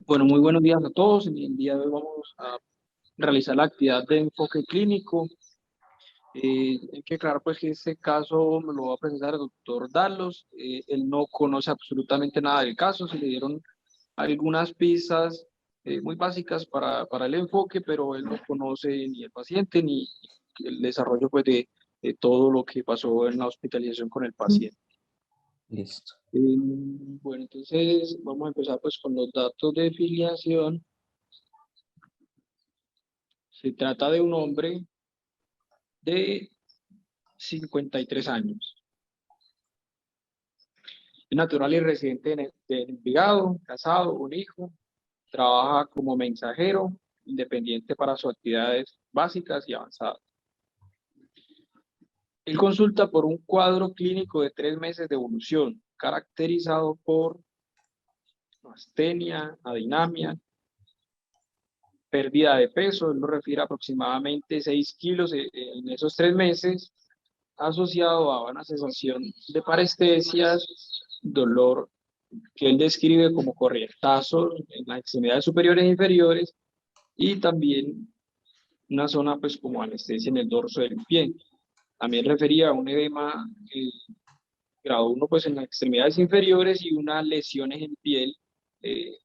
Bueno, muy buenos días a todos. En el día de hoy vamos a realizar la actividad de enfoque clínico. Hay que aclarar pues que este caso me lo va a presentar el doctor Darlos. Él no conoce absolutamente nada del caso. Se le dieron algunas pistas muy básicas para el enfoque, pero él no conoce ni el paciente ni el desarrollo pues de todo lo que pasó en la hospitalización con el paciente. Listo. Bueno, entonces vamos a empezar pues con los datos de filiación. Se trata de un hombre de 53 años. Es natural y residente de Envigado, casado, un hijo, trabaja como mensajero, independiente para sus actividades básicas y avanzadas. Él consulta por un cuadro clínico de 3 meses de evolución, caracterizado por astenia, adinamia, pérdida de peso. Él lo refiere a aproximadamente 6 kilos en esos 3 meses, asociado a una sensación de parestesias, dolor que él describe como corrientazos en las extremidades superiores e inferiores, y también una zona pues como anestesia en el dorso del pie. También refería a un edema grado 1 pues en las extremidades inferiores y unas lesiones en piel eh,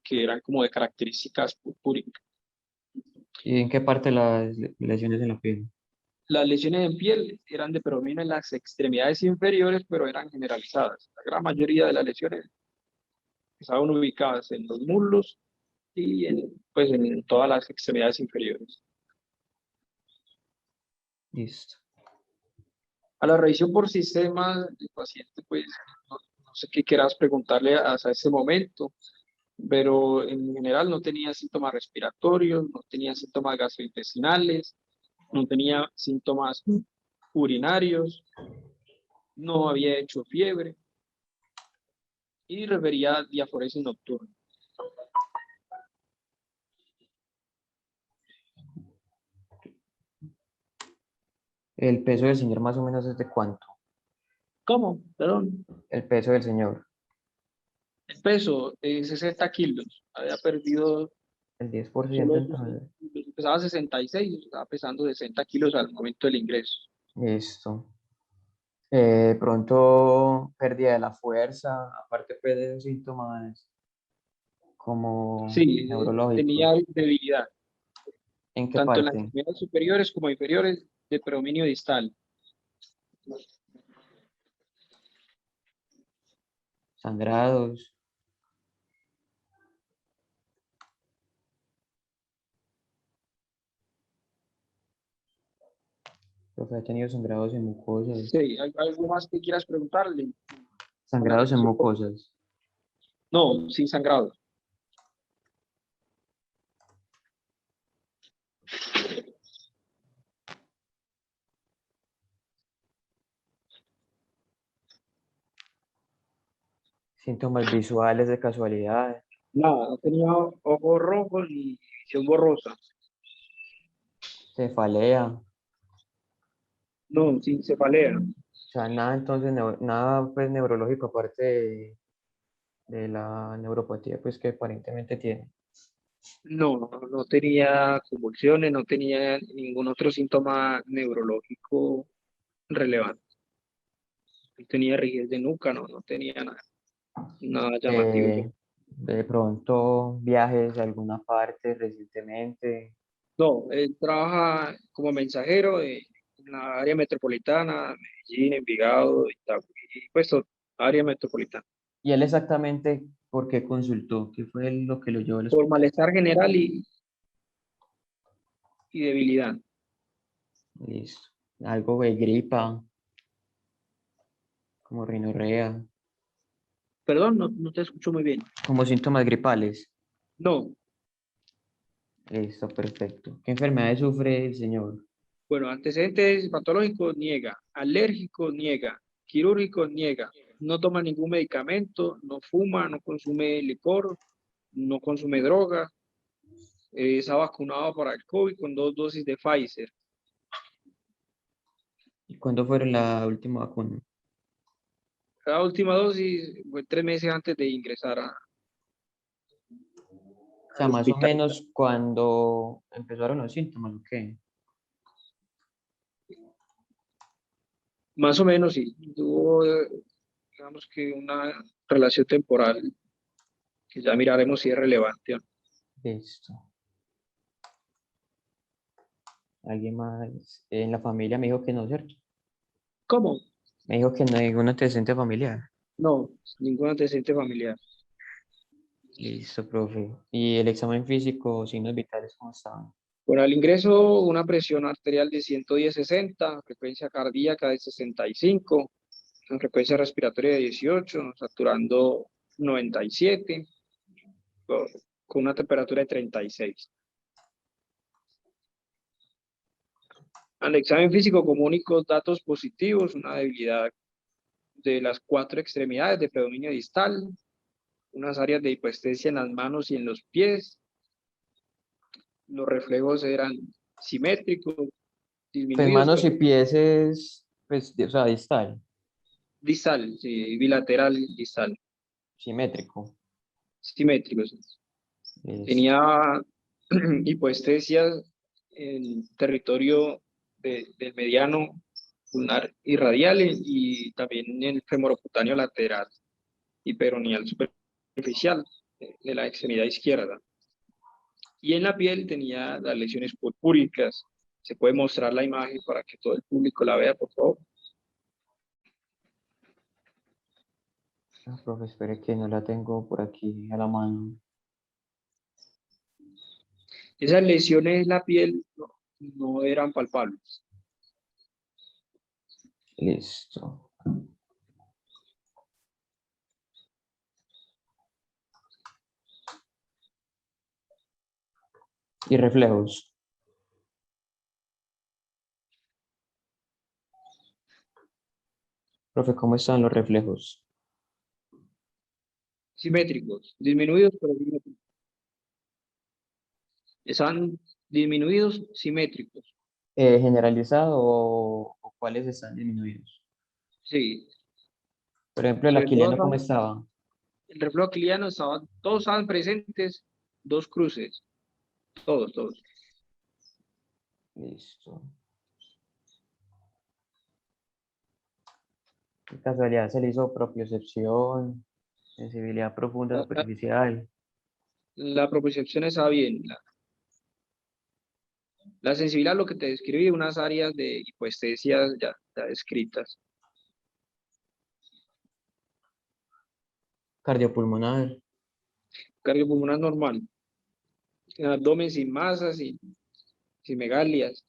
que eran como de características purpúricas. ¿Y en qué parte las lesiones en la piel? Las lesiones en piel eran de predominio en las extremidades inferiores, pero eran generalizadas. La gran mayoría de las lesiones estaban ubicadas en los muslos y pues en todas las extremidades inferiores. Listo. A la revisión por sistema, el paciente, pues, no sé qué quieras preguntarle hasta ese momento, pero en general no tenía síntomas respiratorios, no tenía síntomas gastrointestinales, no tenía síntomas urinarios, no había hecho fiebre y refería a diaforesis nocturna. ¿El peso del señor más o menos es de cuánto? ¿Cómo? Perdón. El peso del señor, El peso, 60 kilos. Había perdido el 10% solo, entonces. pesaba 66, estaba pesando 60 kilos al momento del ingreso. Listo. Pronto pérdida de la fuerza, aparte pues de esos síntomas como Sí, tenía neurológicos. debilidad, ¿En qué tanto en las parte? extremidades superiores como inferiores de predominio distal. Sangrados. Profe, ha tenido sangrados en mucosas. Sí, ¿hay algo más que quieras preguntarle a la Sangrados en revisión? mucosas. No, sin sangrado. Síntomas visuales de casualidad. Nada, no tenía ojos rojos ni visión borrosa. Cefalea. No, sin cefalea. O sea, nada entonces, nada pues neurológico aparte de la neuropatía pues que aparentemente tiene. No tenía convulsiones, no tenía ningún otro síntoma neurológico relevante. No tenía rigidez de nuca, no tenía nada llamativo. De pronto viajes a alguna parte recientemente. No, él trabaja como mensajero en la área metropolitana, Medellín, Envigado, Itagüí, pues área metropolitana. ¿Y él exactamente por qué consultó? ¿Qué fue lo que lo llevó al Por hospital? malestar general y debilidad. Listo. Algo de gripa, como rinorrea, Perdón, no te escucho muy bien. como síntomas gripales. No, Listo, perfecto. ¿Qué enfermedades sufre el señor? bueno, antecedentes patológicos niega, alérgicos niega, quirúrgicos niega, no toma ningún medicamento, no fuma, no consume licor, no consume droga, está vacunado para el COVID con 2 dosis de Pfizer. ¿Y cuándo fue la última vacuna? La última dosis fue 3 meses antes de ingresar O sea, al más o hospital. menos cuando empezaron los síntomas, ¿ok? Más o menos, sí. Tuvo, digamos que una relación temporal que ya miraremos si es relevante o no. Listo. ¿Alguien más en la familia me dijo que no, cierto? ¿Cómo? Me dijo que no hay ningún antecedente familiar. No, ningún antecedente familiar. Listo, profe. ¿Y el examen físico, signos vitales, cómo estaban? Bueno, al ingreso, una presión arterial de 110/60, frecuencia cardíaca de 65, una frecuencia respiratoria de 18, saturando 97, con con una temperatura de 36. Al examen físico comunicó datos positivos, una debilidad de las cuatro extremidades de predominio distal, unas áreas de hipoestesia en las manos y en los pies, los reflejos eran simétricos, Pues disminuidos, manos y pero pies es, pues, o sea, distal, distal, sí, bilateral distal, simétrico. simétricos. Listo. Tenía hipoestesia en territorio del mediano ulnar y radial y también en el femoroputáneo lateral y peroneal superficial de la extremidad izquierda. Y en la piel tenía las lesiones purpúricas. Se puede mostrar la imagen para que todo el público la vea, por favor. Ah, profe, espere que no la tengo por aquí a la mano. Esas lesiones en la piel no eran palpables. Listo. Y reflejos. Profe, ¿cómo están los reflejos? Simétricos, disminuidos, pero simétricos. Están disminuidos, simétricos. ¿Generalizado o cuáles están disminuidos? Sí. Por ejemplo, el Sobre todo aquiliano, ¿cómo estaba? el reflejo aquiliano estaba, todos estaban presentes, dos cruces, todos. Listo. ¿Qué casualidad se le hizo propiocepción, sensibilidad profunda La, la, superficial? la propiocepción estaba bien. La sensibilidad, lo que te describí, unas áreas de hipoestesia ya descritas. Cardiopulmonar. Cardiopulmonar normal. El abdomen sin masas, sin megalias.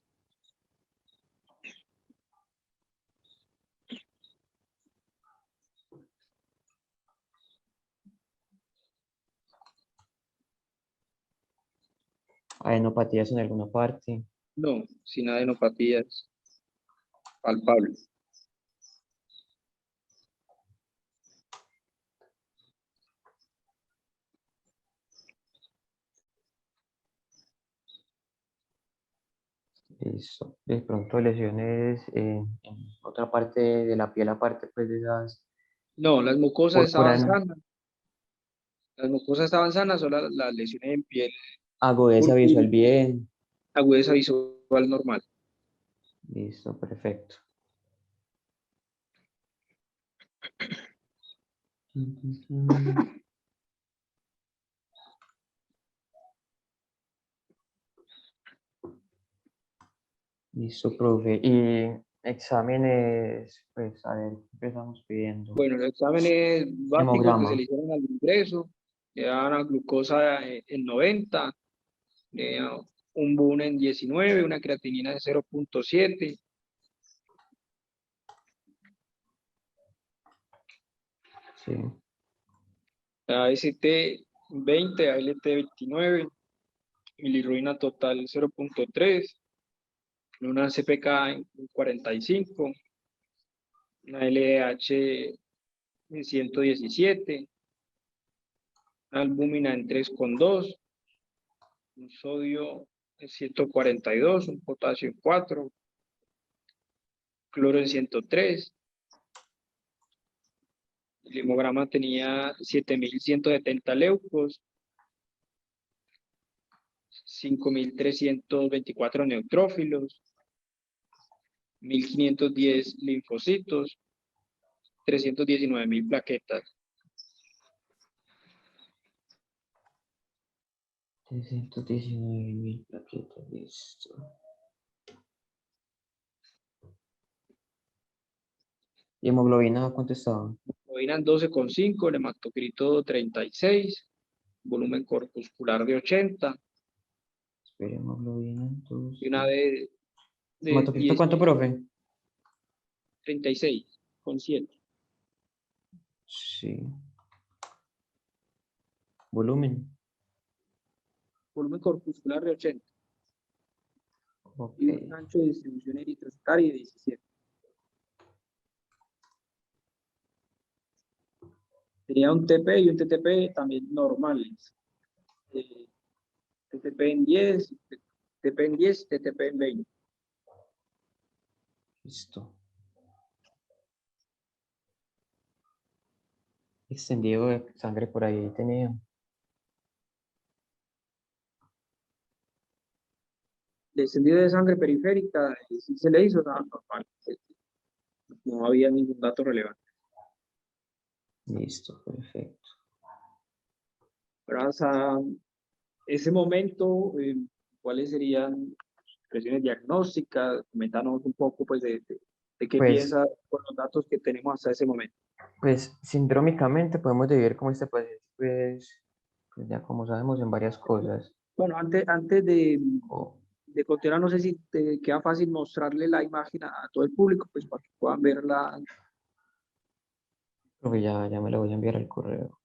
Adenopatías en alguna parte. No, sin adenopatías palpables. Listo. De pronto lesiones en otra parte de la piel, aparte pues de esas No, las mucosas estaban purpurana. sanas. Las mucosas estaban sanas, solo las lesiones en piel Agudeza visual purpúricas, bien. agudeza visual normal. Listo, perfecto. Listo, profe. Y exámenes, pues a ver, ¿qué empezamos pidiendo? Bueno, los exámenes básicos que Hemograma. se le hicieron al ingreso, le daban a glucosa en 90, un BUN en 19, una creatinina de 0,7, Sí, AST 20, ALT 29, bilirruina total 0,3, una CPK en 45, una LDH en 117, una albúmina en 3,2, un sodio en 142, un potasio en 4, cloro en 103. El hemograma tenía 7.170 leucos, 5.324 neutrófilos, 1.510 linfocitos, 319.000 plaquetas. 319.000 plaquetas, listo. ¿Y hemoglobina cuánto estaba? Hemoglobina 12,5, el hematocrito 36, volumen corpuscular de 80, Espera, hemoglobina, y una de ¿hematocrito 10, cuánto, profe? 36,7. Sí. Volumen. Volumen corpuscular de 80. Ok. Y un ancho de distribución eritrocitaria de 17. Tenía un TP y un TTP también normales. TTP en 10, TTP en 10, TTP en 20. Listo. Extendido de sangre por ahí tenía. Descendido de sangre periférica, sí se le hizo nada normal. No había ningún dato relevante. Listo, perfecto. Pero hasta ese momento, ¿cuáles serían presiones diagnósticas? Coméntanos un poco pues, de qué Pues, piensa con los datos que tenemos hasta ese momento. pues sindrómicamente podemos dividir como este paciente, pues ya como sabemos en varias cosas. Bueno, antes O, de continuar, no sé si te queda fácil mostrarle la imagen a todo el público, pues para que puedan verla. Creo que ya me lo voy a enviar al correo.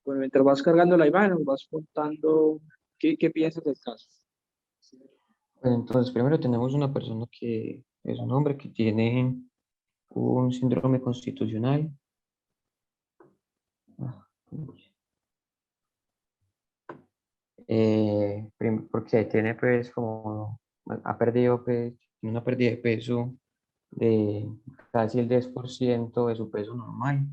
Bueno, mientras vas cargando la imagen, nos vas contando qué piensas del caso. Bueno, entonces, primero tenemos una persona que es un hombre que tiene un síndrome constitucional. Ah, porque tiene pues como, ha perdido pues, una pérdida de peso de casi el 10% de su peso normal.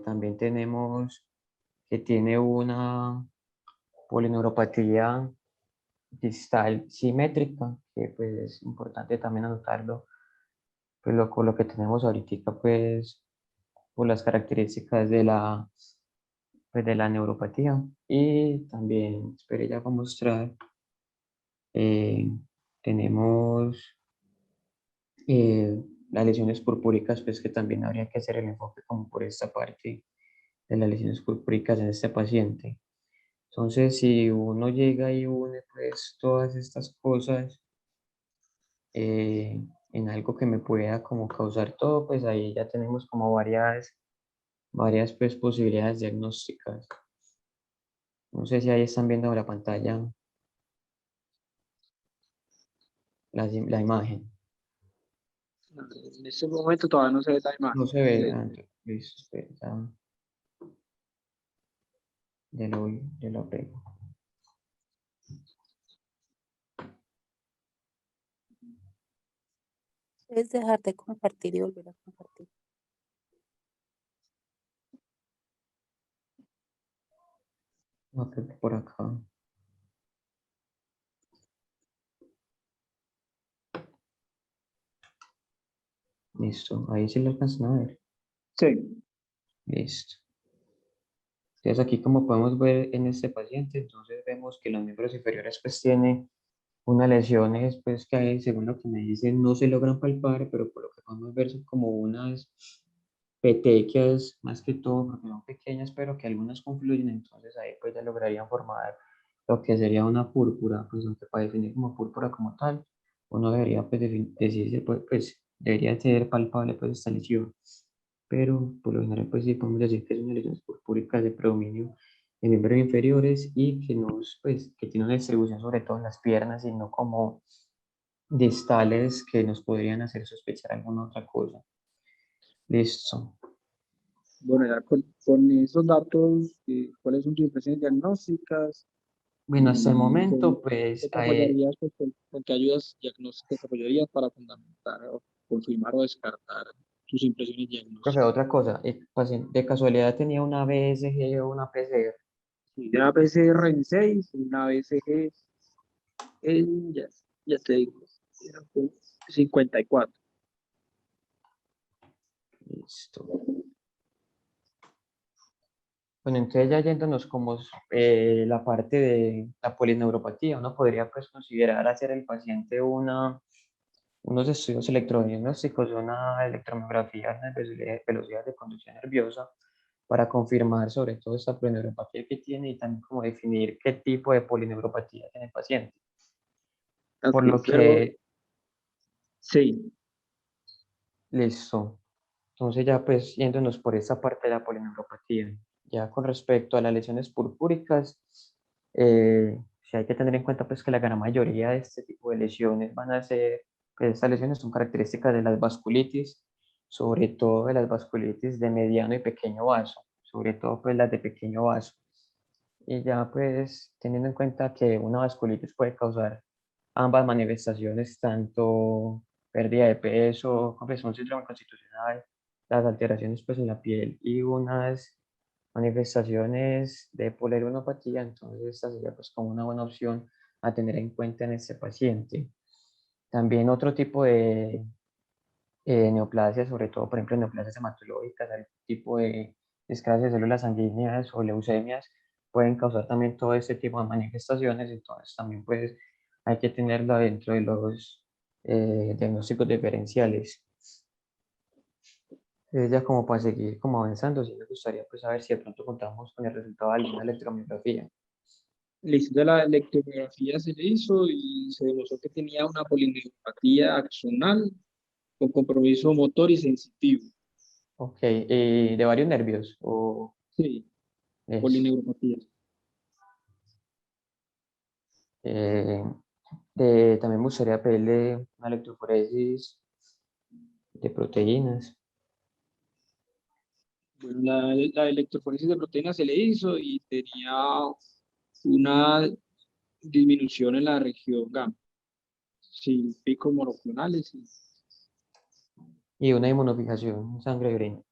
También tenemos que tiene una polineuropatía distal simétrica, que pues es importante también anotarlo, pues con lo que tenemos ahorita pues por las características pues, de la neuropatía. Y también, espere ya para mostrar, eh, tenemos las lesiones purpúricas, pues que también habría que hacer el enfoque como por esta parte de las lesiones purpúricas en este paciente. Entonces, si uno llega y une pues todas estas cosas en algo que me pueda como causar todo, pues ahí ya tenemos como varias pues posibilidades diagnósticas. No sé si ahí están viendo la pantalla la imagen. En este momento todavía no se ve la imagen. No se ve, listo, espera, ya lo pego. Es dejar de compartir y volver a compartir. No, creo que por acá. Listo, ahí sí lo alcanzan a ver. Sí. Listo. Entonces aquí como podemos ver en este paciente, entonces vemos que los miembros inferiores pues tiene unas lesiones pues que hay, según lo que me dicen no se logran palpar, pero por lo que podemos ver son como unas petequias más que todo, porque son pequeñas, pero que algunas confluyen, entonces ahí pues ya lograrían formar lo que sería una púrpura, pues aunque para definir como púrpura como tal, uno debería pues decirse, pues, debería ser palpable pues esta lesión, pero por lo general pues sí podemos decir que es una lesión purpúrica de predominio en miembros inferiores y que pues, que tiene una distribución sobre todo en las piernas y no como distales que nos podrían hacer sospechar alguna otra cosa. Listo. Bueno, ya con esos datos, ¿cuáles son tus impresiones diagnósticas? Bueno, hasta el ¿Y momento, qué pues, te apoyarías, pues, con qué ayudas diagnósticas te apoyarías para fundamentar o confirmar o descartar tus impresiones profe, diagnósticas? otra cosa, el paciente de casualidad tenía una BSG o una PCR. Sí, una PCR en 6, una BCG en, ya te digo, era con 54. Listo. Bueno, entonces ya yéndonos como la parte de la polineuropatía, uno podría pues considerar hacer al paciente unos estudios electrodiagnósticos, una electromiografía en la velocidad de conducción nerviosa para confirmar sobre todo esta polineuropatía que tiene y también como definir qué tipo de polineuropatía tiene el paciente. Ok, Por lo pero que, sí, listo. Entonces ya pues yéndonos por esa parte de la polineuropatía. Ya con respecto a las lesiones purpúricas, sí hay que tener en cuenta pues que la gran mayoría de este tipo de lesiones van a ser, pues estas lesiones son características de las vasculitis, sobre todo de las vasculitis de mediano y pequeño vaso, sobre todo pues las de pequeño vaso. Y ya pues teniendo en cuenta que una vasculitis puede causar ambas manifestaciones, tanto pérdida de peso, compresión síndrome constitucional, las alteraciones pues en la piel y unas manifestaciones de poliureopatía, entonces esta sería pues como una buena opción a tener en cuenta en este paciente. También otro tipo de neoplasias, sobre todo por ejemplo neoplasias hematológicas, el tipo de descargas de células sanguíneas o leucemias pueden causar también todo este tipo de manifestaciones, entonces también pues hay que tenerlo dentro de los diagnósticos diferenciales. Ya como para seguir como avanzando, sí me gustaría pues saber si de pronto contamos con el resultado de alguna electromiografía. listo, la electromiografía se le hizo y se demostró que tenía una polineuropatía axonal con compromiso motor y sensitivo. Ok, de varios nervios o Sí, eso. polineuropatía. Eh, también me gustaría pedirle una electroforesis de proteínas. Bueno, la electroforesis de proteínas se le hizo y tenía una disminución en la región gamma, sin picos monoclonales. Y una inmunofijación en sangre y orina.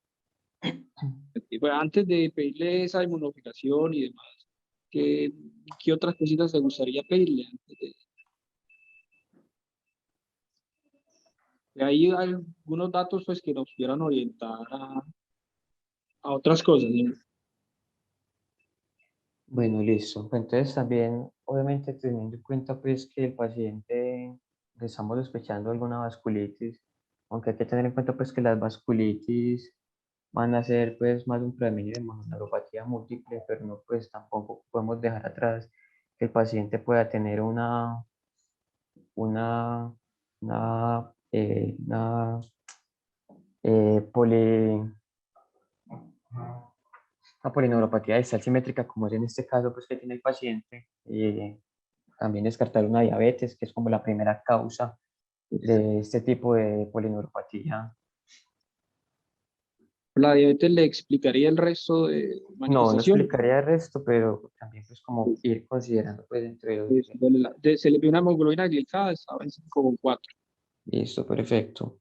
Y pues, antes de pedirle esa inmunofijación y demás, ¿qué otras cositas te gustaría pedirle? De ahí hay algunos datos pues, que nos pudieran orientar a otras cosas, ¿no? Bueno, listo. Pues entonces también, obviamente teniendo en cuenta pues que el paciente le estamos sospechando alguna vasculitis, aunque hay que tener en cuenta pues que las vasculitis van a ser pues más un predominio de mononeuropatía múltiple, pero no pues tampoco podemos dejar atrás que el paciente pueda tener una, una poli, una polineuropatía distal simétrica, como es en este caso pues que tiene el paciente. También descartar una diabetes, que es como la primera causa de este tipo de polineuropatía. La diabetes le explicaría el resto de No, no manifestaciones. explicaría el resto, pero también pues como ir considerando pues dentro de los... Se le vio una hemoglobina glicada, estaba en 5,4. Listo, perfecto.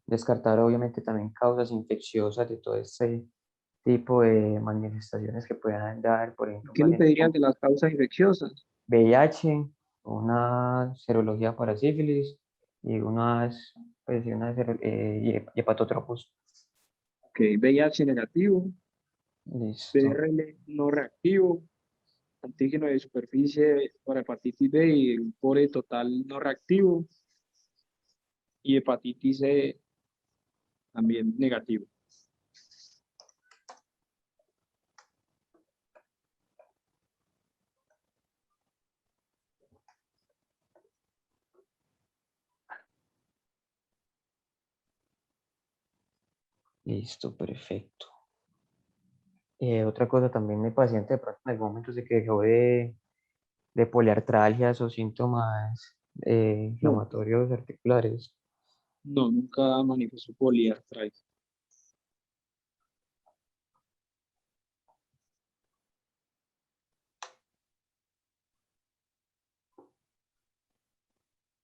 Descartar obviamente también causas infecciosas de todo este tipo de manifestaciones que puedan dar, por ejemplo, un ¿Qué le paciente pedirían con de las causas infecciosas? VIH, una serología para sífilis y pues, y hepatotropos. Ok, VIH negativo, Listo. PRL no reactivo, antígeno de superficie para hepatitis B y el pore total no reactivo y hepatitis C también negativo. Listo, perfecto. Otra cosa también, mi paciente de pronto en algún momento se quejó de poliartralgias o síntomas No, inflamatorios articulares. no, nunca manifestó poliartritis.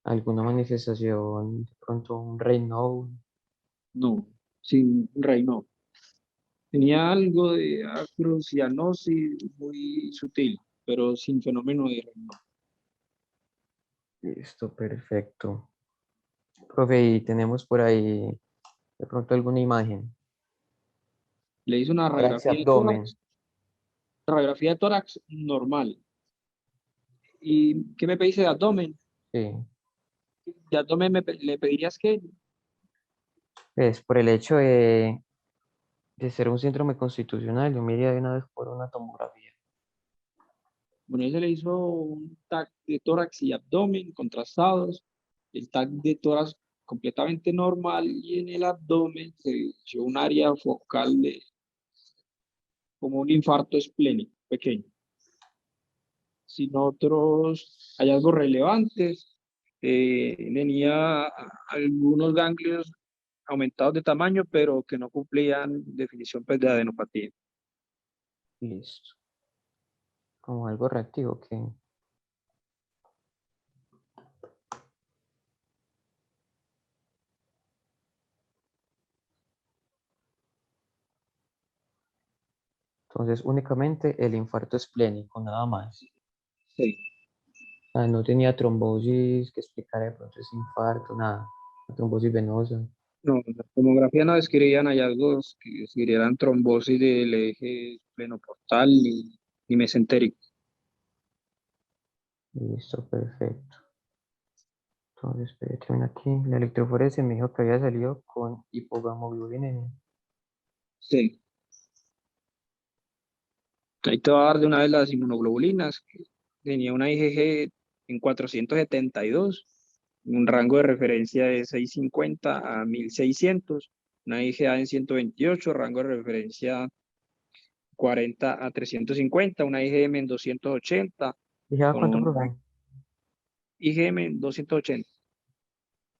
¿Alguna manifestación, de pronto un Raynaud? No, sin Raynaud. Tenía algo de acrocianosis muy sutil, pero sin fenómeno de Raynaud. Listo, perfecto. Profe, y tenemos por ahí de pronto alguna imagen. Le hice una Tórax y abdomen. radiografía de tórax normal. ¿Y qué me pediste de abdomen? Sí. De abdomen le pedirías que, Pues por el hecho de ser un síndrome constitucional, yo me iría de una vez por una tomografía. bueno, se le hizo un TAC de tórax y abdomen contrastados, el TAC de tórax completamente normal y en el abdomen se dio un área focal de como un infarto esplénico pequeño. Sin otros hallazgos relevantes, tenía algunos ganglios aumentados de tamaño, pero que no cumplían definición pues, de adenopatía. Listo. Como algo reactivo que... Entonces, únicamente el infarto esplénico, nada más. Sí. Ah, no tenía trombosis que explicara de pronto ese infarto, nada. La trombosis venosa. No, la tomografía no describían hallazgos que describieran trombosis del eje plenoportal ni mesentérico. Listo, perfecto. Entonces, espérate, ven aquí. La electroforesis me dijo que había salido con hipogamoglobinemia. Sí. Ahí te va a dar de una vez las inmunoglobulinas. Tenía una IgG en 472, un rango de referencia de 650 a 1600, una IgA en 128, rango de referencia 40 a 350, una IgM en 280, Dije, ah, con ¿cuánto, un profe? IgM en 280,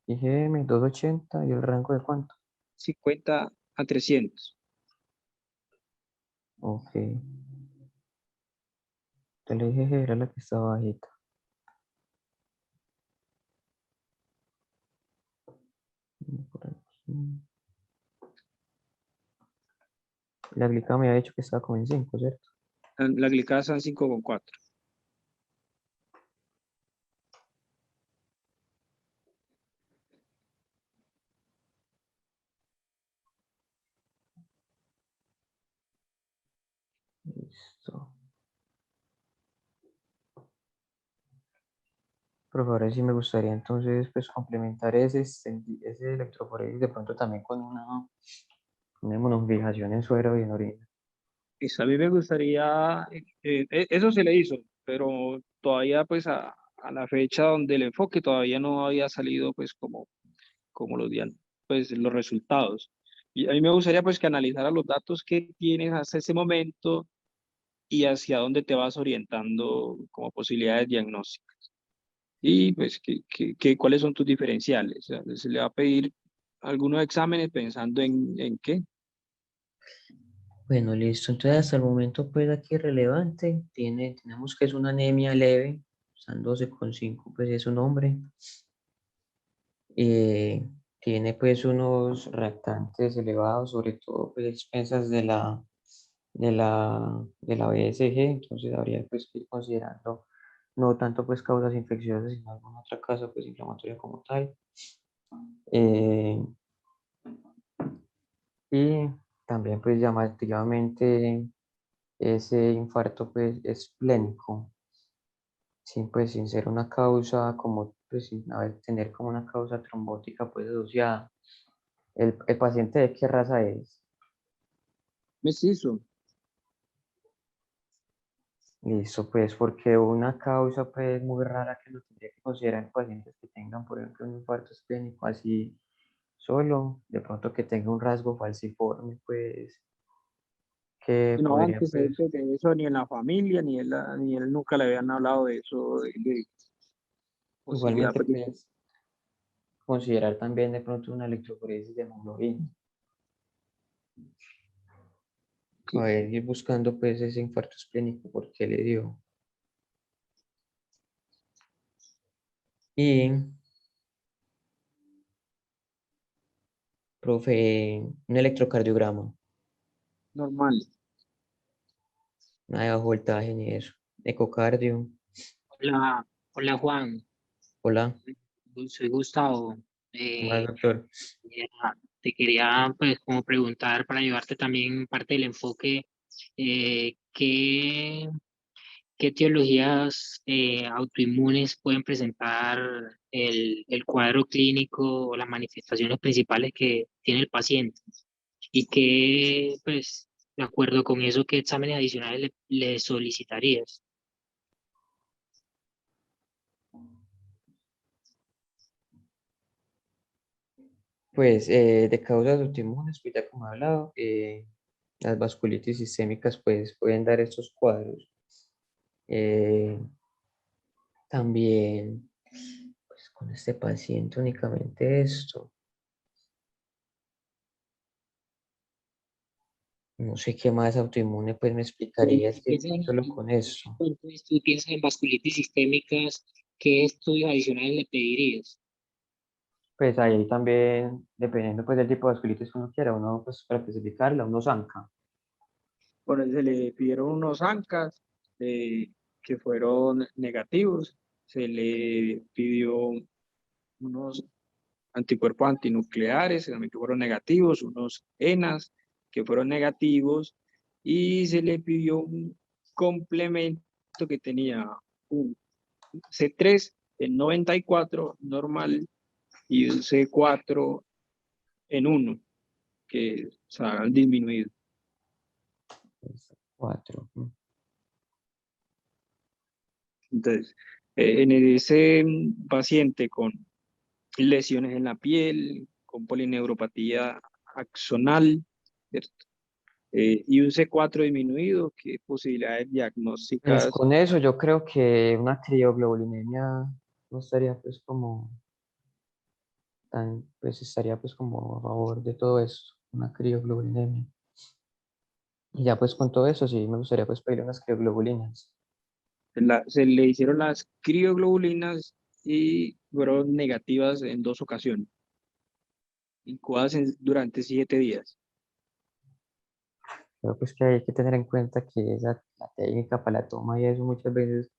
IgM 280 y el rango de cuánto. 50 a 300. Ok. Entonces la IgG era la que estaba bajita. Por aquí. La glicada me había dicho que estaba como en 5, ¿cierto? La glicasa en 5,4. Listo. Por favor, sí me gustaría entonces pues complementar ese electroforesis de pronto también con una inmunofijación en suero y en orina. Y a mí me gustaría, eso se le hizo, pero todavía pues a la fecha donde el enfoque todavía no había salido pues como pues los resultados. Y a mí me gustaría pues que analizara los datos que tienes hasta ese momento y hacia dónde te vas orientando como posibilidades diagnósticas. Y pues cuáles son tus diferenciales. O sea, se le va a pedir algunos exámenes pensando en qué. Bueno, listo. Entonces hasta el momento pues aquí relevante. Tenemos que es una anemia leve, están 12,5 pues es un hombre. Eh, Tiene pues unos reactantes elevados, sobre todo pues expensas de la BSG, entonces habría pues que ir considerando no tanto pues causas infecciosas, sino alguna otra causa pues inflamatoria como tal. Eh, y también pues llamativamente ese infarto pues esplénico, sin pues sin ser una causa como pues sin tener como una causa trombótica pues asociada. ¿El paciente de qué raza es? Mestizo. Listo, pues porque una causa pues muy rara que lo tendría que considerar en pacientes que tengan, por ejemplo, un infarto esplénico así solo, de pronto que tenga un rasgo falciforme, pues, que Y no podría, pues, antecedentes de eso ni en la familia, ni él nunca le habían hablado de eso, de posibilidad igualmente, pues, de pues, considerar también de pronto una electroforesis de hemoglobina. A que ver, ir buscando, pues, ese infarto esplénico, por qué le dio. Y, profe, un electrocardiograma, normal. nada de bajo voltaje ni eso. Ecocardio, Hola, hola Juan, hola, soy Gustavo. ¿qué más, Eh, doctor? te quería pues como preguntar para llevarte también parte del enfoque, ¿qué, qué etiologías autoinmunes pueden presentar el cuadro clínico o las manifestaciones principales que tiene el paciente? Y qué, pues, de acuerdo con eso, ¿qué exámenes adicionales le solicitarías? Pues de causas autoinmunes, pues ya como he hablado, las vasculitis sistémicas pues pueden dar estos cuadros. Eh, también, pues con este paciente únicamente esto. No sé qué más autoinmune pues me explicaría, es que solo con esto. Entonces, tú piensas en vasculitis sistémicas, ¿qué estudios adicionales le pedirías? Pues ahí también, dependiendo pues del tipo de vasculitis que uno quiera, uno pues para especificarla, uno zanca. Bueno, se le pidieron unos ANCAS que fueron negativos, se le pidió unos anticuerpos antinucleares también que fueron negativos, unos ENAs que fueron negativos, y se le pidió un complemento que tenía un C3 en 94 normal y un C4 en 1 que se han disminuido. Cuatro. Entonces, en ese paciente con lesiones en la piel, con polineuropatía axonal, ¿cierto? Y un C4 disminuido, ¿qué posibilidades Pues diagnósticas? con eso yo creo que una crioglobulinemia no estaría pues como tan, pues estaría pues como a favor de todo esto, una crioglobulinemia. Y ya pues con todo eso sí me gustaría pues pedir unas crioglobulinas. Se le hicieron las crioglobulinas y fueron negativas en 2 ocasiones, incubadas durante 7 días. Pero pues que hay que tener en cuenta que esa, la técnica para la toma y eso muchas veces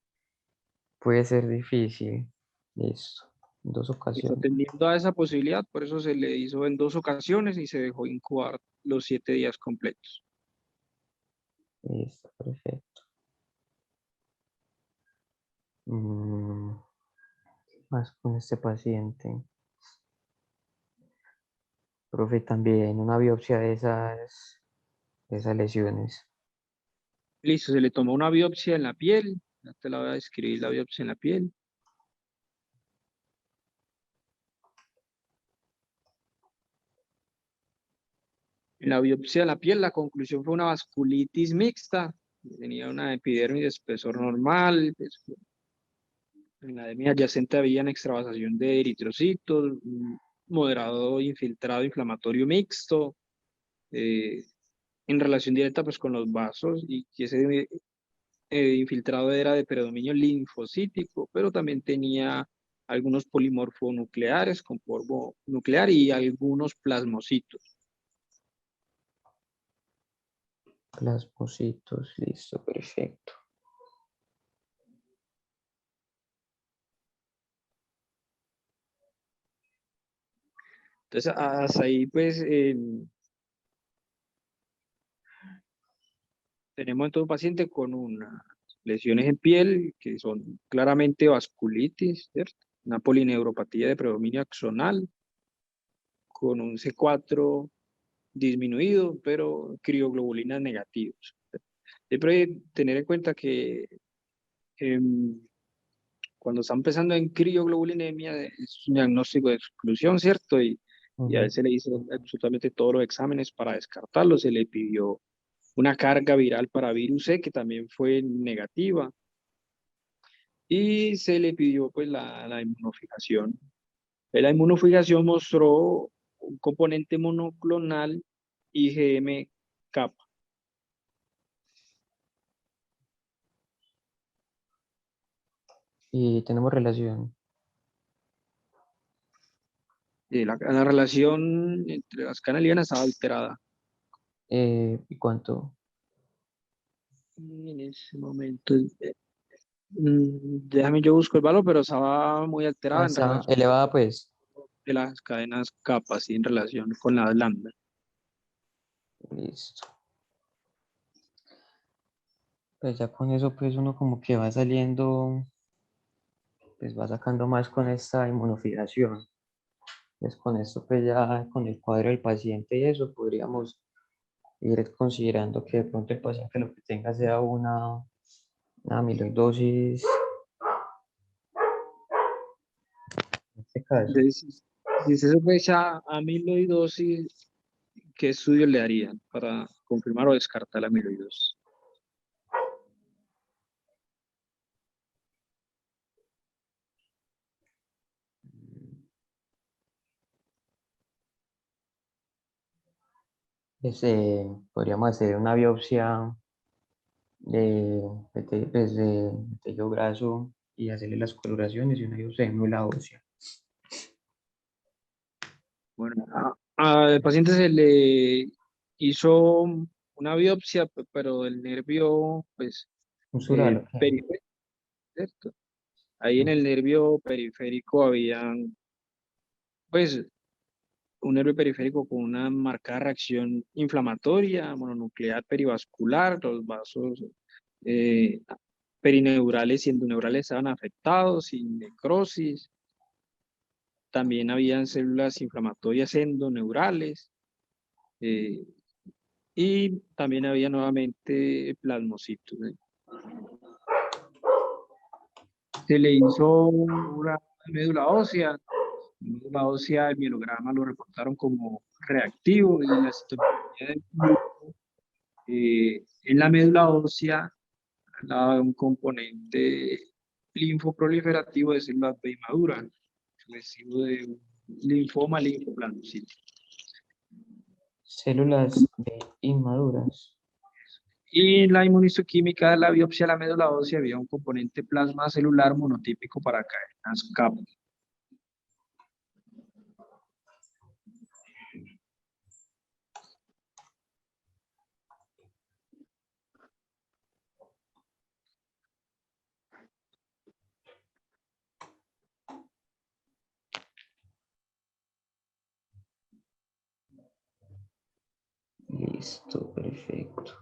puede ser difícil. Listo, en dos Y ocasiones. atendiendo a esa posibilidad, por eso se le hizo en 2 ocasiones y se dejó incubar los 7 días completos. Listo, perfecto. Mm, más con este paciente. Profe, también una biopsia de esas lesiones. Listo, se le tomó una biopsia en la piel, ya te la voy a describir la biopsia en la piel. En la biopsia de la piel, la conclusión fue una vasculitis mixta, tenía una epidermis de espesor normal, pues, en la demia adyacente había una extravasación de eritrocitos, un moderado infiltrado inflamatorio mixto, eh, en relación directa pues con los vasos, y que ese infiltrado era de predominio linfocítico, pero también tenía algunos polimorfonucleares con polvo nuclear y algunos plasmocitos. Plasmocitos, listo, perfecto. Entonces, hasta ahí pues tenemos entonces un paciente con unas lesiones en piel que son claramente vasculitis, ¿cierto? Una polineuropatía de predominio axonal con un C4 disminuido, pero crioglobulinas negativos. Siempre hay que tener en cuenta que em, cuando está empezando en crioglobulinemia es un diagnóstico de exclusión, ¿cierto? Y y a él se le hizo absolutamente todos los exámenes para descartarlo. Se le pidió una carga viral para virus C, que también fue negativa, y se le pidió pues la inmunofijación. La inmunofijación mostró un componente monoclonal IgM kappa. Y tenemos relación. La relación entre las canalianas estaba alterada. ¿Y cuánto? Y en ese momento, déjame yo busco el valor, pero estaba muy Ah, alterada en está relación elevada, pues. de las cadenas kappa, ¿sí? En relación con la lambda. Listo. Pues ya con eso, pues uno como que va saliendo, pues va sacando más con esta inmunofijación. Pues con esto, pues ya con el cuadro del paciente y eso, podríamos ir considerando que de pronto el paciente lo que tenga sea una amiloidosis, en este caso. Entonces, si se sospecha amiloidosis, ¿qué estudios le harían para confirmar o descartar la amiloidosis? Podríamos hacer una biopsia de tejido graso y hacerle las coloraciones y una biopsia de médula ósea. Bueno, al paciente se le hizo una biopsia, pero del nervio, pues, Un sural, ok. periférico, ¿cierto? Ahí en el nervio periférico habían, pues, un nervio periférico con una marcada reacción inflamatoria, mononuclear perivascular, los vasos eh, perineurales y endoneurales estaban afectados, sin necrosis. También habían células inflamatorias endoneurales, eh, y también había nuevamente plasmocitos. Se le hizo una médula ósea. La ósea, el mielograma lo reportaron como reactivo y la citometría del flujo, en la médula ósea daba un componente linfoproliferativo de células B maduras, recibo de un linfoma linfoplasmocítico. Células B inmaduras. Y en la inmunistoquímica de la biopsia de la médula ósea había un componente plasma celular monotípico para cadenas kappa. Listo, perfecto.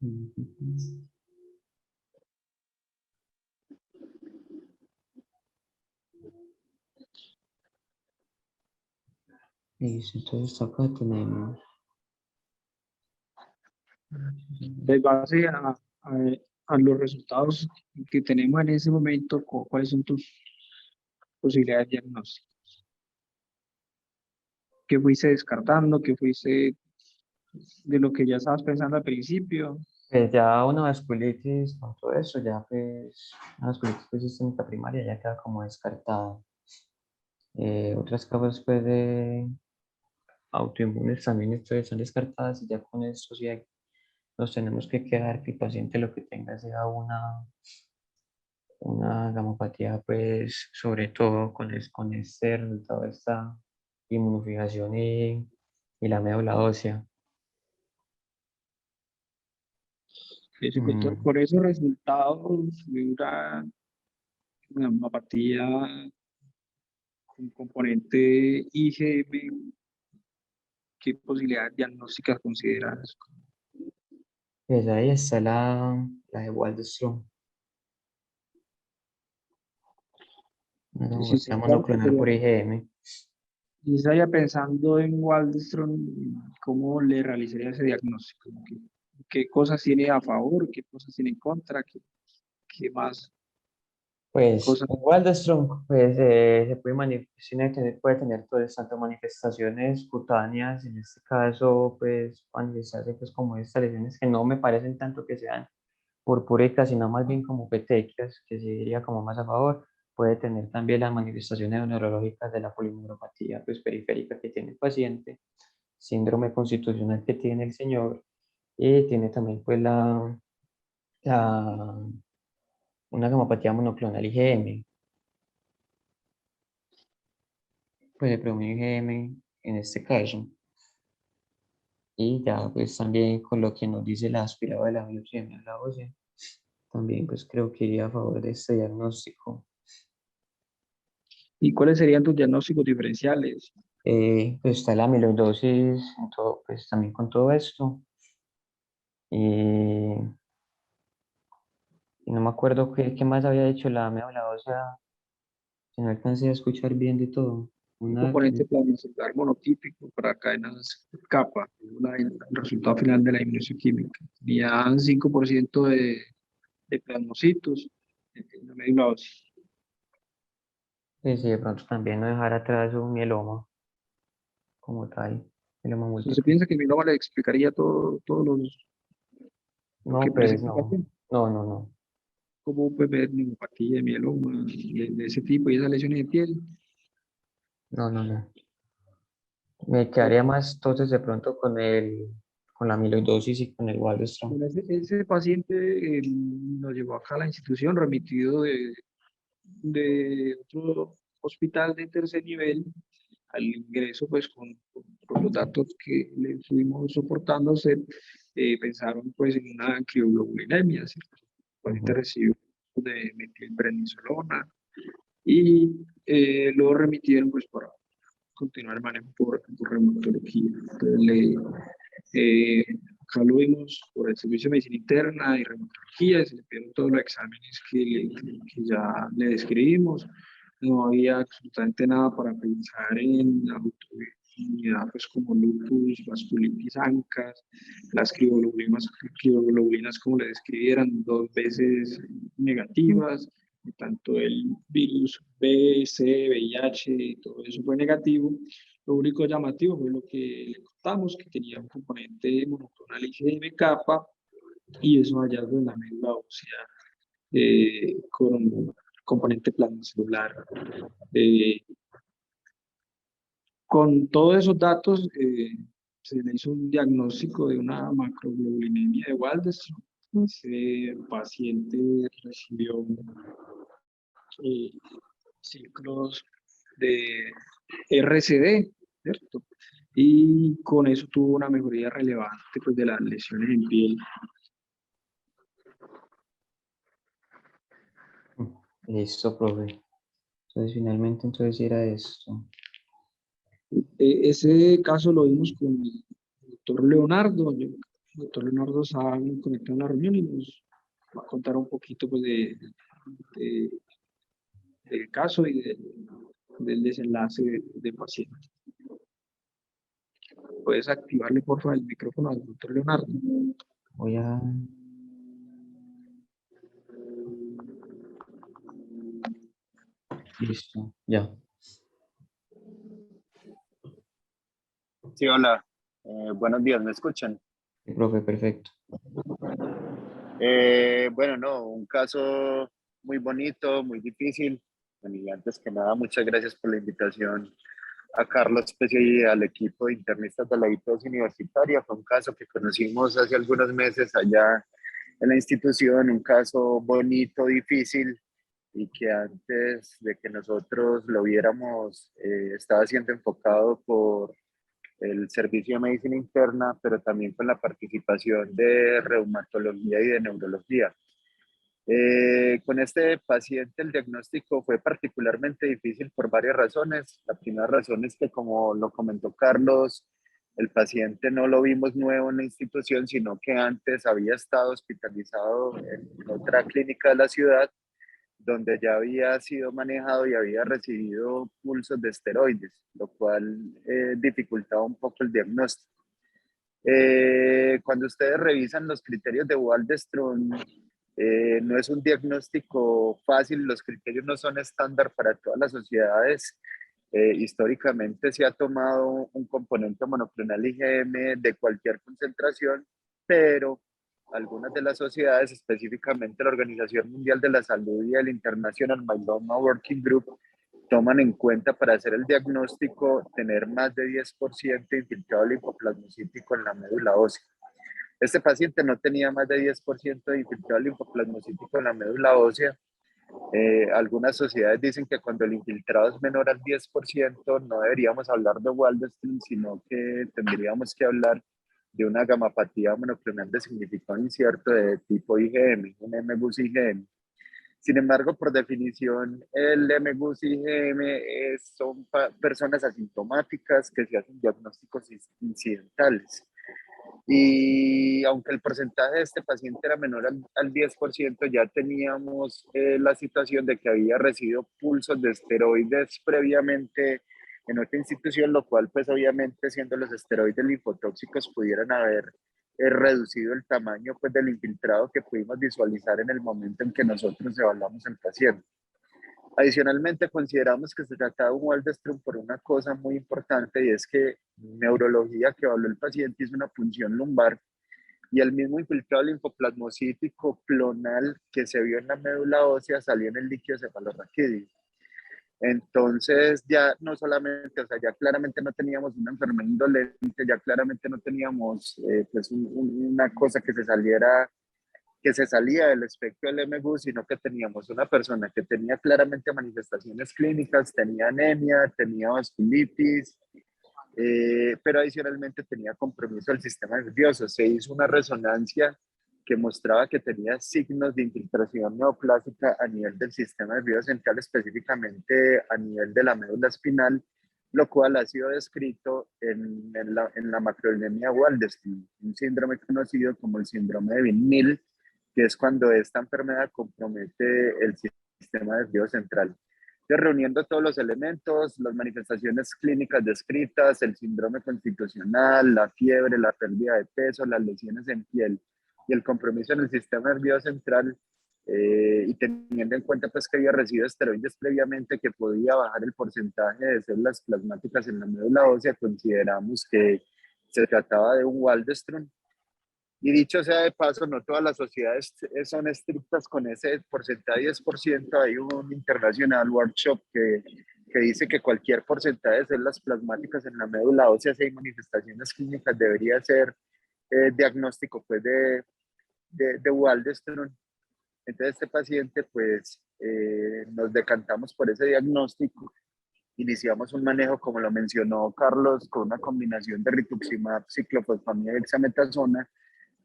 Ujú. Listo, entonces acá tenemos. De base a los resultados que tenemos en ese momento, ¿cuáles son tus posibilidades de diagnóstico? ¿Qué fuiste descartando? ¿Qué fuiste de lo que ya estabas pensando al principio? Pues ya una vasculitis con todo eso, ya pues una vasculitis pues, sistémica primaria ya queda como descartada. Otras causas pues de autoinmunes también están descartadas y ya con esto sí nos tenemos que quedar que el paciente lo que tenga sea una gamopatía pues sobre todo con este resultado de esta inmunofijación y la médula ósea. Mm, Por esos resultados, de una apatía con componente IgM, ¿qué posibilidades diagnósticas consideras? pues ahí está la de Waldenström, una Si gamopatía monoclonal por IgM. estaría pensando en Waldenström, ¿cómo le realizaría ese diagnóstico? ¿Qué cosas tiene a favor? ¿Qué cosas tiene en contra? ¿Qué más? Pues Cosa, Waldenström pues, se puede, puede tener pues, tanto manifestaciones cutáneas, en este caso, pues manifestarse pues, como estas lesiones que no me parecen tanto que sean purpúricas, sino más bien como petequias, que sí diría como más a favor. Puede tener también las manifestaciones neurológicas de la polineuropatía pues, periférica que tiene el paciente, síndrome constitucional que tiene el señor, y tiene también pues la una gamopatía monoclonal IgM, pues el predominio IgM en este caso. Y ya pues también con lo que nos dice la aspirada de la biopsia de médula ósea, también pues creo que iría a favor de este diagnóstico. ¿y cuáles serían tus diagnósticos diferenciales? Pues está la amiloidosis, pues también con todo esto. Y, y no me acuerdo qué más había dicho la médula ósea, que no alcancé a escuchar bien de todo. Un Una componente que, pluricelular monotípico para cadenas kappa, el resultado final de la inmunohistoquímica. Tenía 5% de plasmocitos en la médula ósea. sí, de pronto también no dejar atrás un mieloma como tal, mieloma Entonces múltiple. piensa que mi nómada le explicaría todos lo que No, pues presenta el no, paciente, no. cómo puede ver neumopatía, mieloma, de ese tipo y esas lesiones de piel. No. Me quedaría más entonces de pronto con la amiloidosis y con el Waldenström. Bueno, ese paciente nos llevó acá a la institución, remitido de otro hospital de tercer nivel. Al ingreso, pues con los datos que le fuimos soportando, pensaron pues en una crioglobulinemia, ¿cierto? El paciente Ujú. recibió de metilprednisolona y lo remitieron pues para continuar el manejo por reumatología. Entonces, eh, acá lo vimos por el Servicio de Medicina Interna y Reumatología, se le pidieron todos los exámenes que ya le describimos. No había absolutamente nada para pensar en autoinmunidad, pues como lupus, vasculitis ancas, las crioglobulinas como le describieran, 2 veces negativas, tanto el virus B, C, VIH, todo eso fue negativo. Lo único llamativo fue lo que le contamos, que tenía un componente monoclonal IgM kappa y esos hallazgos en la médula ósea con componente plasmacelular. Eh, con todos esos datos se le hizo un diagnóstico de una macroglobulinemia de Waldenström. Ese paciente recibió eh, ciclos de RCD, ¿cierto? Y con eso tuvo una mejoría relevante pues, de las lesiones en piel. Listo, profe. Entonces finalmente entonces era esto. Ese caso lo vimos con el doctor Leonardo. El doctor Leonardo estaba conectado en la reunión y nos va a contar un poquito pues, de- del caso y del desenlace del paciente. ¿Puedes activarle, por favor, el micrófono al doctor Leonardo? Voy a... Listo, ya. Sí, hola. Buenos días, ¿me escuchan? Sí, profe, perfecto. Bueno, no, un caso muy bonito, muy difícil. Bueno, y antes que nada, muchas gracias por la invitación a Carlos Pecio y al equipo de internistas de la IPS universitaria. Fue un caso que conocimos hace algunos meses allá en la institución, un caso bonito, difícil, y que antes de que nosotros lo viéramos, estaba siendo enfocado por el servicio de medicina interna, pero también con la participación de reumatología y de neurología. Con este paciente el diagnóstico fue particularmente difícil por varias razones. La primera razón es que, como lo comentó Carlos, el paciente no lo vimos nuevo en la institución, sino que antes había estado hospitalizado en otra clínica de la ciudad, donde ya había sido manejado y había recibido pulsos de esteroides, lo cual dificultaba un poco el diagnóstico. Cuando ustedes revisan los criterios de Waldenström, No es un diagnóstico fácil, los criterios no son estándar para todas las sociedades. Históricamente se ha tomado un componente monoclonal IgM de cualquier concentración, pero algunas de las sociedades, específicamente la Organización Mundial de la Salud y el International Myeloma Working Group, toman en cuenta para hacer el diagnóstico tener más de 10% de infiltrado linfoplasmocítico en la médula ósea. Este paciente no tenía más de 10% de infiltrado linfoplasmocítico en la médula ósea. Algunas sociedades dicen que cuando el infiltrado es menor al 10%, no deberíamos hablar de Waldenström, sino que tendríamos que hablar de una gamapatía monoclonal de significado incierto de tipo IgM, un MGUS IgM. Sin embargo, por definición, el MGUS IgM son personas asintomáticas que se hacen diagnósticos incidentales. Y aunque el porcentaje de este paciente era menor al 10%, ya teníamos la situación de que había recibido pulsos de esteroides previamente en otra institución, lo cual pues obviamente siendo los esteroides linfotóxicos pudieran haber reducido el tamaño pues del infiltrado que pudimos visualizar en el momento en que nosotros evaluamos al paciente. Adicionalmente, consideramos que se trata de un Waldenström por una cosa muy importante, y es que neurología que evaluó el paciente hizo una punción lumbar y el mismo infiltrado linfoplasmocítico clonal que se vio en la médula ósea salió en el líquido cefalorraquídeo. Entonces ya no solamente, o sea, ya claramente no teníamos una enfermedad indolente, ya claramente no teníamos pues una cosa que se salía del espectro del MGUS, sino que teníamos una persona que tenía claramente manifestaciones clínicas, tenía anemia, tenía vasculitis, pero adicionalmente tenía compromiso del sistema nervioso. Se hizo una resonancia que mostraba que tenía signos de infiltración neoplásica a nivel del sistema nervioso central, específicamente a nivel de la médula espinal, lo cual ha sido descrito en la macroedemia Waldenström, un síndrome conocido como el síndrome de Vinil, que es cuando esta enfermedad compromete el sistema nervioso central. Entonces, reuniendo todos los elementos, las manifestaciones clínicas descritas, el síndrome constitucional, la fiebre, la pérdida de peso, las lesiones en piel y el compromiso en el sistema nervioso central, y teniendo en cuenta pues que había recibido esteroides previamente que podía bajar el porcentaje de células plasmáticas en la médula ósea, consideramos que se trataba de un Waldenström. Y dicho sea de paso, no todas las sociedades son estrictas con ese porcentaje 10%. Hay un internacional workshop que dice que cualquier porcentaje de células plasmáticas en la médula ósea, si hay manifestaciones clínicas, debería ser diagnóstico pues, de Waldenström. Entonces este paciente pues nos decantamos por ese diagnóstico. Iniciamos un manejo, como lo mencionó Carlos, con una combinación de rituximab, ciclofosfamida y dexametasona,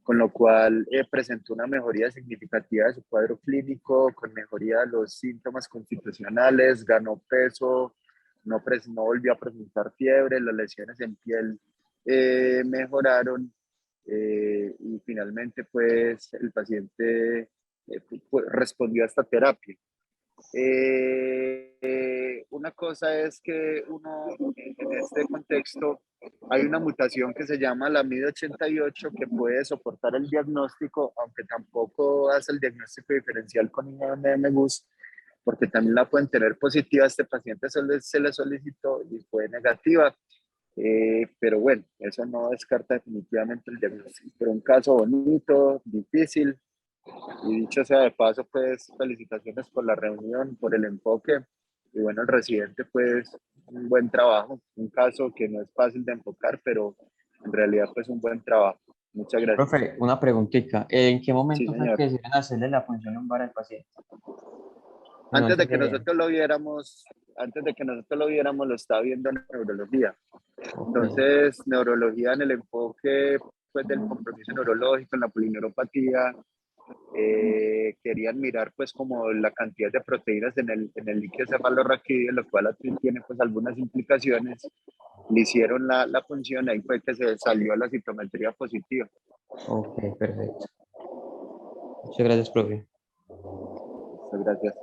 con lo cual presentó una mejoría significativa de su cuadro clínico, con mejoría de los síntomas constitucionales, ganó peso, no volvió a presentar fiebre, las lesiones en piel mejoraron, y finalmente pues el paciente respondió a esta terapia. Una cosa es que uno en este contexto hay una mutación que se llama la MID88 que puede soportar el diagnóstico, aunque tampoco hace el diagnóstico diferencial con IgM-MGUS, porque también la pueden tener positiva. Este paciente se le solicitó y fue negativa, pero bueno, eso no descarta definitivamente el diagnóstico. Pero un caso bonito, difícil. Y dicho sea de paso, pues felicitaciones por la reunión, por el enfoque. Y bueno, el residente, pues un buen trabajo, un caso que no es fácil de enfocar, pero en realidad pues un buen trabajo. Muchas gracias. Profe, una preguntita. ¿En qué Sí, momento fue señor. que decidieron hacerle la punción lumbar al paciente? No, Antes de que de... nosotros lo viéramos, lo estaba viendo en neurología. Ok. Entonces, neurología en el enfoque pues, del compromiso neurológico, en la polineuropatía, querían mirar pues como la cantidad de proteínas en el líquido cefalorraquídeo, lo cual tiene pues algunas implicaciones. Le hicieron la punción, ahí fue que se salió la citometría positiva. Ok, perfecto. Muchas gracias, profe. Muchas gracias.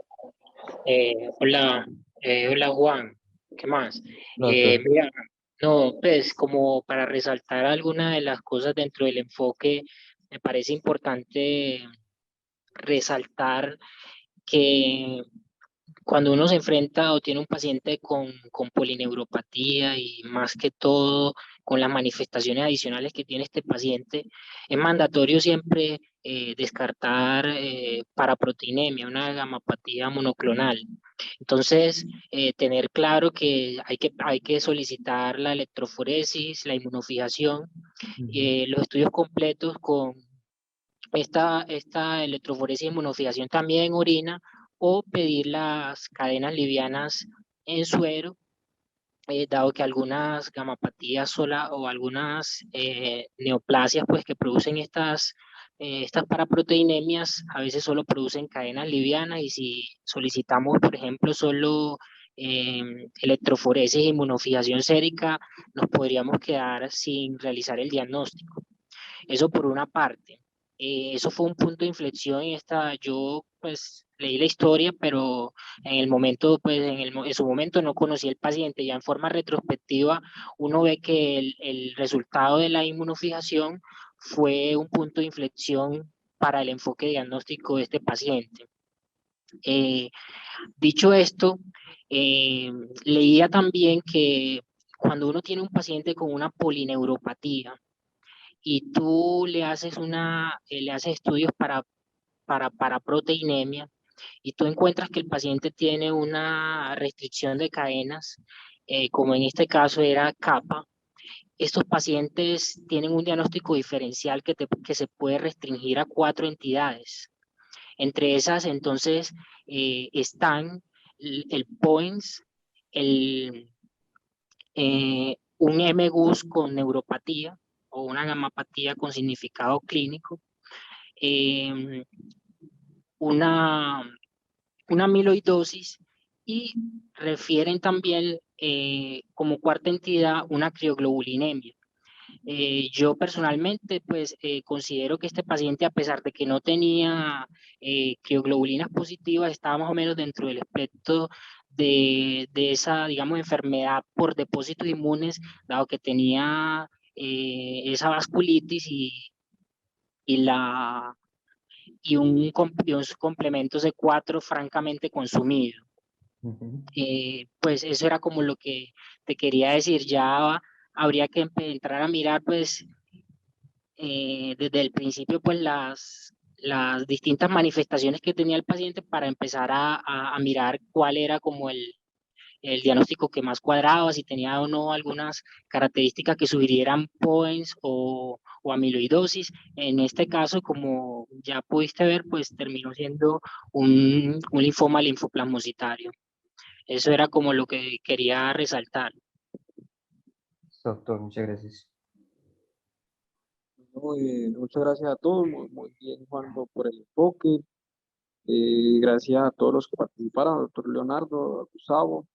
Hola Juan, ¿qué más? No, doctor. Mira, no, pues como para resaltar alguna de las cosas dentro del enfoque, me parece importante resaltar que cuando uno se enfrenta o tiene un paciente con polineuropatía y más que todo con las manifestaciones adicionales que tiene este paciente, es mandatorio siempre descartar paraproteinemia, una gamapatía monoclonal. Entonces, tener claro que hay que solicitar la electroforesis, la inmunofijación, los estudios completos con esta electroforesis y inmunofijación también en orina, o pedir las cadenas livianas en suero, dado que algunas gamapatías sola o algunas neoplasias pues, que producen estas paraproteinemias a veces solo producen cadenas livianas, y si solicitamos, por ejemplo, solo electroforesis e inmunofijación sérica, nos podríamos quedar sin realizar el diagnóstico. Eso por una parte. Eso fue un punto de inflexión en esta, yo pues leí la historia, pero en el momento, pues en su momento no conocí el paciente. Ya en forma retrospectiva, uno ve que el resultado de la inmunofijación fue un punto de inflexión para el enfoque diagnóstico de este paciente. Dicho esto, leía también que cuando uno tiene un paciente con una polineuropatía, y tú le haces estudios para proteinemia, y tú encuentras que el paciente tiene una restricción de cadenas, como en este caso era kappa, estos pacientes tienen un diagnóstico diferencial que se puede restringir a 4 entidades. Entre esas, entonces, están el POENS, un MGUS con neuropatía o una gamapatía con significado clínico, una amiloidosis, y refieren también como cuarta entidad una crioglobulinemia. Yo personalmente pues considero que este paciente, a pesar de que no tenía crioglobulinas positivas, estaba más o menos dentro del espectro de esa, digamos, enfermedad por depósitos inmunes, dado que tenía esa vasculitis y, la, y unos complementos de 4 francamente consumido. Pues eso era como lo que te quería decir. Ya habría que entrar a mirar pues desde el principio pues las distintas manifestaciones que tenía el paciente, para empezar a mirar cuál era como el diagnóstico que más cuadraba, si tenía o no algunas características que sugirieran POENS o amiloidosis. En este caso, como ya pudiste ver, pues terminó siendo un linfoma linfoplasmocitario. Eso era como lo que quería resaltar. Doctor, muchas gracias. Muchas gracias a todos, muy bien, Juan, por el enfoque. Gracias a todos los que participaron, al doctor Leonardo, a Gustavo,